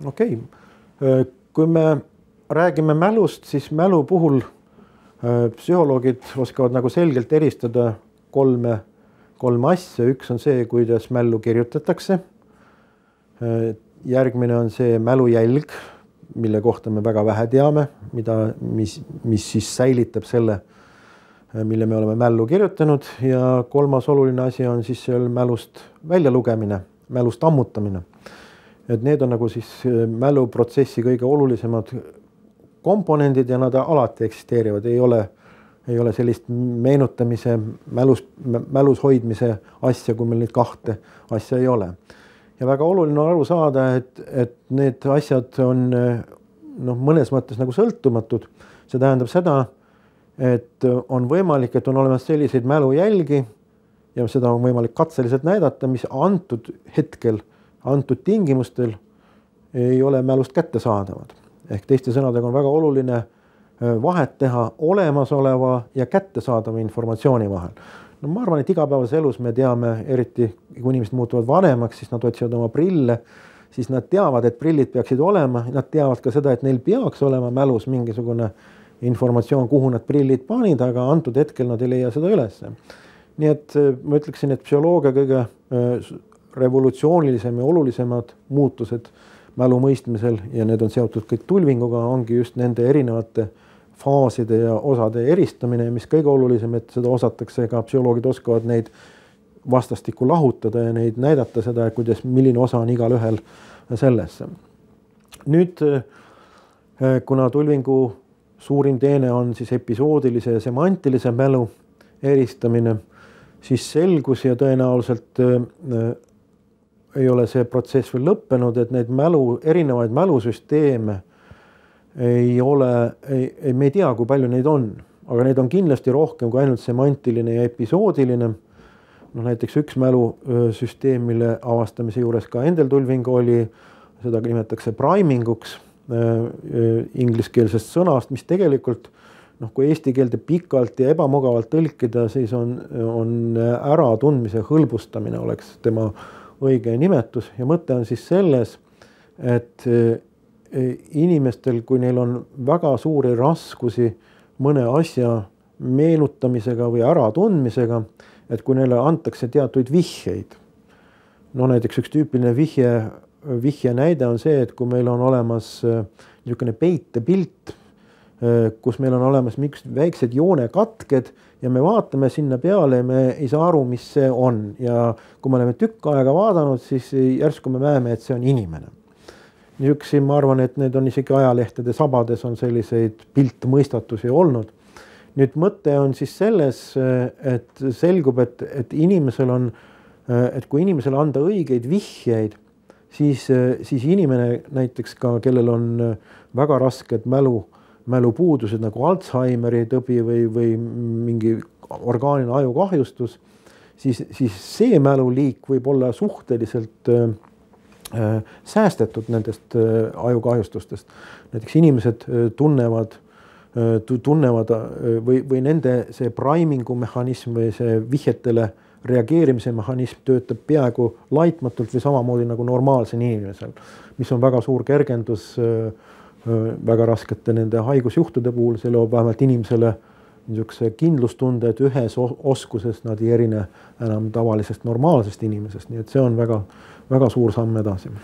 Okei. Kui me räägime mälust, siis mälu puhul psühholoogid oskavad nagu selgelt eristada kolme asja. Üks on see, kuidas mällu kirjutatakse. Järgmine on see mälujälg, mille kohta me väga vähe teame, mis siis säilitab selle, mille me oleme mällu kirjutanud. Ja kolmas oluline asi on siis seal mälust väljalugemine, mälust ammutamine. Et need on nagu siis mäluprotsessi kõige olulisemad komponendid ja nad alati eksisteerivad. Ei ole sellist meenutamise, mälus hoidmise asja, kui meil neid kahte asja ei ole. Ja väga oluline on aru saada, et need asjad on mõnes mõttes nagu sõltumatud. See tähendab seda, et on võimalik, et on olemas selliseid mälujälgi ja seda on võimalik katseliselt näidata, mis antud hetkel, antud tingimustel ei ole mälust kättesaadavad. Ehk teiste sõnadega on väga oluline vahet teha olemasoleva ja kättesaadava informatsiooni vahel. No ma arvan, et igapäevases elus me teame, eriti kui inimesed muutuvad vanemaks, siis nad otsivad oma prille, siis nad teavad, et prillid peaksid olema, nad teavad ka seda, et neil peaks olema mälus mingisugune informatsioon, kuhu nad prillid panid, aga antud hetkel nad ei leia seda üles. Nii et ma ütleksin, et psühholoogia kõige revolutsioonilisem ja olulisemad muutused mälu mõistmisel ja need on seotud kõik tulvinguga, ongi just nende erinevate faaside ja osade eristamine, mis kõige olulisem, et seda osatakse, ka psühholoogid oskavad neid vastastikku lahutada ja neid näidata seda, kuidas, milline osa on igal ühel sellesse. Nüüd, kuna tulvingu suurim teene on siis episoodilise ja semantilise mälu eristamine, siis selgus ja tõenäoliselt ei ole see protsess veel lõppenud, et neid erinevaid mälusüsteeme me ei tea, kui palju neid on, aga neid on kindlasti rohkem kui ainult semantiline ja episoodiline. Näiteks üks mälusüsteem, mille avastamise juures ka Endel Tulving oli, seda nimetatakse priminguks ingliskeelsest sõnast, mis tegelikult, kui eesti keelde pikalt ja ebamugavalt tõlkida, siis on äratundmise hõlbustamine oleks tema õige nimetus ja mõte on siis selles, et inimestel, kui neil on väga suuri raskusi mõne asja meenutamisega või äratundmisega, et kui neile antakse teatuid vihjeid. Näiteks üks tüüpiline vihje näide on see, et kui meil on olemas niisugune peitepilt, kus meil on olemas mingisugused väiksed joonekatked ja me vaatame sinna peale ja me ei saa aru, mis see on. Ja kui me oleme tükk aega vaadanud, siis järsku me näeme, et see on inimene. Niisuguseid ma arvan, et need on isegi ajalehtede sabades on selliseid piltmõistatusi olnud. Nüüd mõte on siis selles, et selgub, et inimesel on, et kui inimesele anda õigeid vihjeid, siis inimene näiteks ka, kellel on väga rasked mälupuudused nagu Alzheimeri tõbi või mingi orgaaniline ajukahjustus, siis see mäluliik võib olla suhteliselt säästetud nendest ajukahjustustest. Näiteks inimesed tunnevad või nende see primingu mehhanism või see vihjetele reageerimise mehhanism töötab peaaegu laitmatult või samamoodi nagu normaalsel inimesel, mis on väga suur kergendus väga raskete nende haigusjuhtude puhul. See loob vähemalt inimesele niisuguse kindlustunde, et ühes oskuses nad ei erine enam tavalisest normaalsest inimesest. Nii et see on väga, väga suur samm edasi.